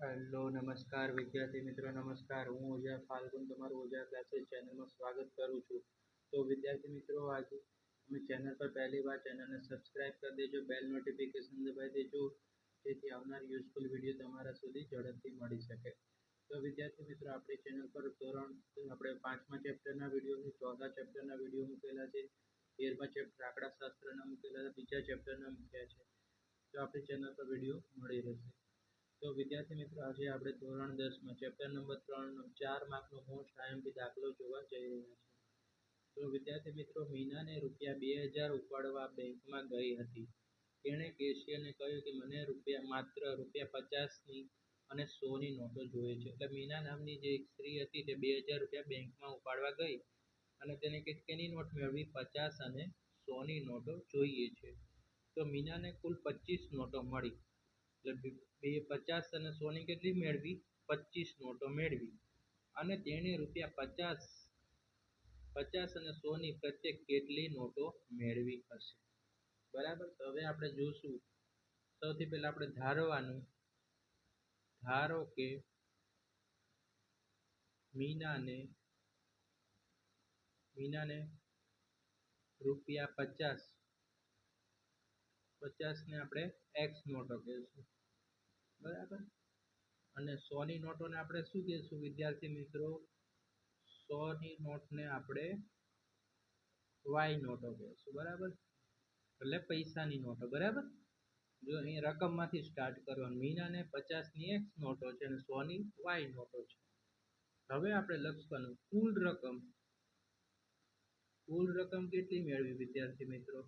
Hello નમસ્કાર વિદ્યાર્થી મિત્રો નમસ્કાર. હું ઓઝા ફાલ્ગુન તમારું ઓઝા ક્લાસીસ ચેનલમાં સ્વાગત કરું છું. તો વિદ્યાર્થી મિત્રો આજે અમે ચેનલ પર પહેલી વાર ચેનલને સબસ્ક્રાઇબ કરી દેજો, બેલ નોટિફિકેશન દબાવી દેજો, જેથી આવનાર યુઝફુલ વિડીયો તમારા સુધી ઝડપથી મળી શકે. તો વિદ્યાર્થી મિત્રો આપણી ચેનલ પર આપણે 5મા ચેપ્ટરના વિડીયો, 14 ચેપ્ટરના વિડીયો મૂકેલા છે, 13મા ચેપ્ટર આંકડાશાસ્ત્રના મૂકેલા છે, બીજા ચેપ્ટરના મૂક્યા છે. તો આપણી ચેનલ પર વિડીયો મળી રહેશે. તો વિદ્યાર્થી મિત્રો આજે આપણે ધોરણ 10માં ચેપ્ટર નંબર 3 નો 4 માર્કનો મોસ્ટ આઈએમપી દાખલો જોવા જઈ રહ્યા છીએ. તો વિદ્યાર્થી મિત્રો, મીનાને રૂપિયા 2000 ઉપાડવા બેંકમાં ગઈ હતી. તેણે કેશિયરને કહ્યું કે મને માત્ર રૂપિયા 50ની અને 100ની નોટો જોઈએ છે. એટલે મીના નામની જે એક સ્ત્રી હતી તે 2000 રૂપિયા બેંકમાં ઉપાડવા ગઈ અને તેને કેટલી નોટ મેળવી? 50 અને 100ની નોટો જોઈએ છે. તો મીનાને કુલ 25 નોટો મળી. એટલે 50 અને 100ની કેટલી મેળવી? 25 નોટો મેળવી. અને તેણે રૂપિયા 50 અને 100ની પ્રત્યેક કેટલી નોટો મેળવી હશે? બરાબર. તો હવે આપણે જોશું. સૌથી પહેલા આપણે ધારવાનું. ધારો કે મીનાને રૂપિયા 50ને આપણે એક્સ નોટો કહીશું. બરાબર. અને 100ની નોટોને આપણે શું કહીશું વિદ્યાર્થી મિત્રો? 100ની નોટને આપણે વાય નોટો કહીશું. બરાબર. એટલે પૈસાની નોટો. બરાબર. જો અહીં રકમમાંથી સ્ટાર્ટ કરવાનું. મીનાને 50ની એક્સ નોટો છે અને 100ની વાય નોટો છે. હવે આપણે લખવાનું કુલ રકમ કેટલી મેળવી વિદ્યાર્થી મિત્રો?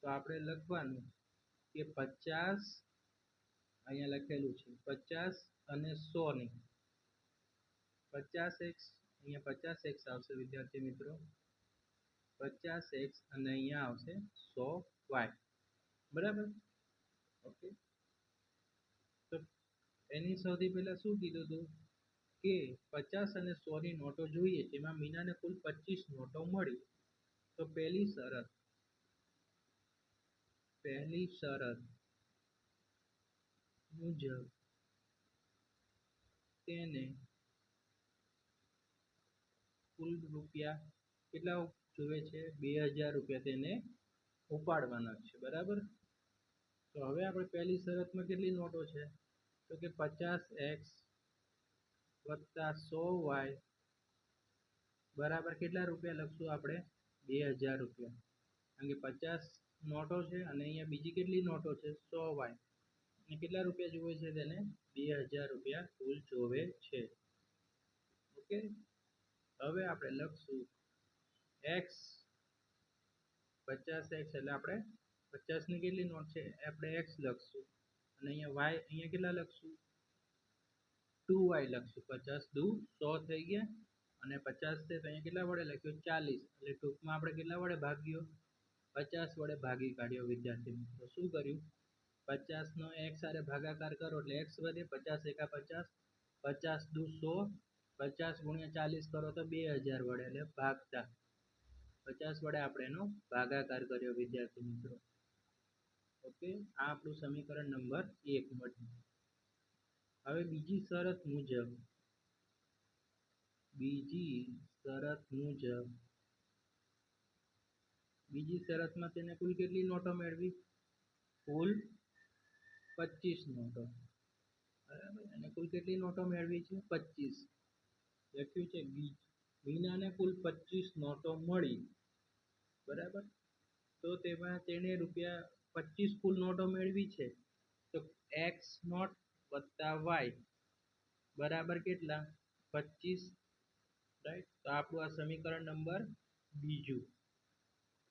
તો આપણે લખવાનું કે 50 અહીંયા લખેલું છે 50 અને 100ની 50x અહીંયા 50x આવશે વિદ્યાર્થી મિત્રો, 50x અને અહીંયા આવશે 100y. બરાબર. ઓકે. તો એની સૌથી પહેલા શું કીધું હતું કે 50 અને 100ની નોટો જોઈએ, જેમાં મીનાને કુલ 25 નોટો મળી. તો પહેલી શરત મુજબ તેને કુલ રૂપિયા કેટલા જોઈએ છે? 2000 રૂપિયા તેને ઉપાડવાના છે. બરાબર. તો હવે આપણે પહેલી શરતમાં કેટલી નોટો છે? તો કે 50x વત્તા 100y બરાબર કેટલા રૂપિયા લખશું આપણે? 2000 રૂપિયા. કારણ કે 50 નોટો છે અને અહીંયા બીજી કેટલી નોટો છે? 100y. અને કેટલા રૂપિયા જોવે છે તેને? 2000 રૂપિયા કુલ જોવે છે. ઓકે. હવે આપણે લખશું x 50x એટલે આપણે 50ની કેટલી નોટ છે? આપણે x લખશું અને અહીંયા y અહીંયા કેટલા લખશું? 2y લખશું. 50 દુ 100 થઈ ગયા અને 50 છે તો અહીંયા કેટલા વડે લખ્યું? 40. એટલે ટૂંકમાં આપણે કેટલા વડે ભાગ્યો? 50 વડે ભાગી કાઢ્યો વિદ્યાર્થી મિત્રો. શું કર્યું? 50નો x સાથે ભાગાકાર કરો એટલે x વધે. 50 એકા 50, 50 દુ 100, 50 ગુણ્યા 40 કરો તો 2000 વડે, એટલે ભાગતા 50 વડે આપણે એનો ભાગાકાર કર્યો વિદ્યાર્થી મિત્રો. ઓકે. આ આપણું સમીકરણ નંબર 1 મળ્યું. હવે બીજી શરતમાં તેને કુલ કેટલી નોટો મેળવી? કુલ 25 નોટો. બરાબર. અને કુલ કેટલી નોટો મેળવી છે? 25. લખ્યું છે મીનાને કુલ 25 નોટો મળી. બરાબર. તો તેમાં તેને રૂપિયા 25 કુલ નોટો મેળવી છે. તો x નોટ વત્તા y બરાબર કેટલા? 25. રાઈટ. તો આપણું આ સમીકરણ નંબર બીજું.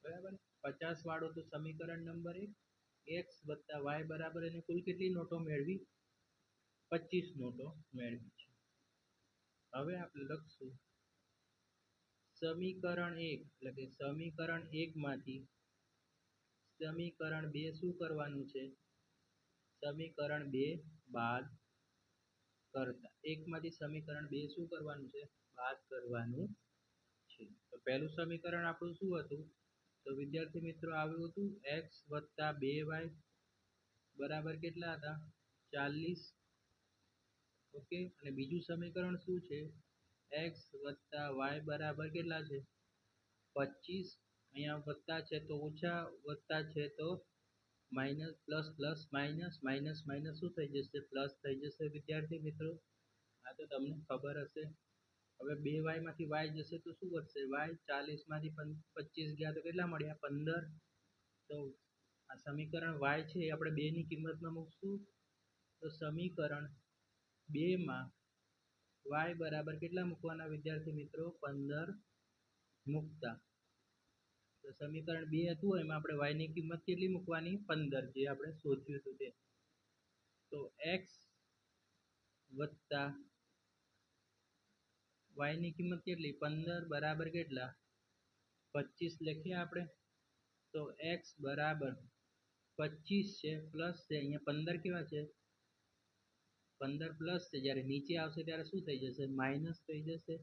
બરાબર. 50 વાળું તો સમીકરણ નંબર 1. x વત્તા y બરાબર એને કુલ કેટલી નોટો મેળવી? 25 નોટો મેળવી છે. હવે આપણે લખશું સમીકરણ 1 એટલે કે સમીકરણ 1 માંથી સમીકરણ 2 શું કરવાનું છે? સમીકરણ 2 બાદ કરતા. 1 માંથી સમીકરણ 2 શું કરવાનું છે? બાદ કરવાનું છે. તો પહેલું સમીકરણ આપણું શું હતું? તો વિદ્યાર્થી મિત્રો આવ્યું હતું x વત્તા 2y બરાબર કેટલા હતા? 40. ઓકે, અને બીજું સમીકરણ શું છે? એક્સ વત્તા વાય બરાબર કેટલા છે? 25. અહીંયા વત્તા છે તો ઓછા, વત્તા છે તો minus, plus plus minus, minus minus શું થઈ જશે? પ્લસ થઈ જશે વિદ્યાર્થી મિત્રો. આ તો તમને ખબર હશે. હવે 2y માંથી y જશે તો શું વધશે? y. 40 માંથી 25 ગયા તો કેટલા મળ્યા? 15. તો આ સમીકરણ y છે એ આપણે 2 ની કિંમતમાં મૂકશું. તો સમીકરણ 2 માં y બરાબર કેટલા મૂકવાના વિદ્યાર્થી મિત્રો? 15 મૂકતા. તો સમીકરણ 2 હતું એમાં આપણે y ની કિંમત કેટલી મૂકવાની? 15, જે આપણે શોધ્યું હતું તે. તો x વત્તા y ની કિંમત કેટલી? 15 બરાબર કેટલા? 25 લખીએ આપણે. તો x બરાબર 25 છે, પ્લસ છે, અહીંયા 15 કેવા છે? 15 પ્લસ છે, જ્યારે નીચે આવશે ત્યારે શું થઈ જશે? માઇનસ થઈ જશે.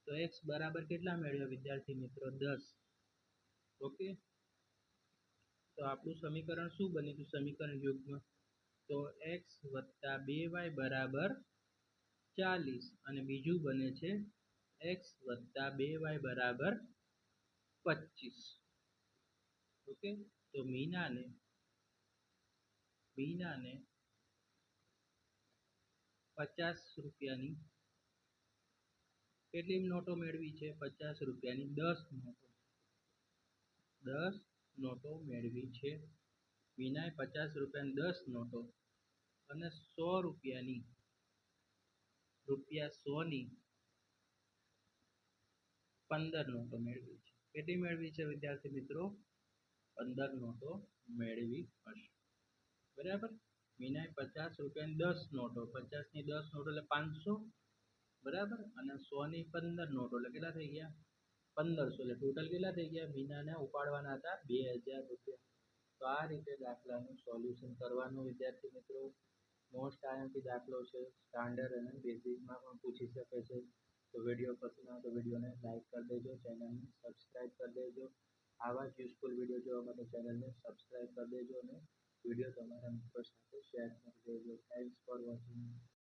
તો x બરાબર કેટલા મેળવ્યા વિદ્યાર્થી મિત્રો? 10. ઓકે, તો આપણું સમીકરણ શું બન્યું હતું? સમીકરણ યુગ્મ તો x વત્તા 2y બરાબર 40, અને બીજું બને છે x વત્તા 2y બરાબર 25. ઓકે, તો મીનાને 50 રૂપિયાની કેટલી નોટો મેળવી છે? 50 રૂપિયાની 10 નોટો. 10 નોટો મેળવી છે. મીનાએ 50 રૂપિયાની 10 નોટો અને 100 રૂપિયાની રૂપિયા 100 ની 15 નોટો મેળવી છે. કેટલી મેળવી છે વિદ્યાર્થી મિત્રો? 15 નોટો મેળવી હશે. બરાબર. મીનાએ 50 રૂપિયાની 10 નોટો, 50 ની 10 નોટો એટલે 500, બરાબર, અને 100 ની 15 નોટો એટલે કેટલા થઈ ગયા? 1500. એટલે ટોટલ કેટલા થઈ ગયા? મીનાને ઉપાડવાના હતા 2000 રૂપિયા. તો આ રીતે દાખલાનું સોલ્યુશન કરવાનું વિદ્યાર્થી મિત્રો. મોસ્ટ આઈએમપી દાખલો છે, સ્ટાન્ડર્ડ અને બેઝિકમાં પણ પૂછી શકે છે. તો વિડીયો પસંદ આવે તો વિડીયોને લાઈક કરી દેજો, ચેનલને સબસ્ક્રાઈબ કરી દેજો. આવા જ યુઝફુલ વિડીયો જોવા માટે ચેનલને સબસ્ક્રાઈબ કરી દેજો અને વિડીયો તમારા મિત્રો સાથે શેર કરી દેજો. Thanks for watching.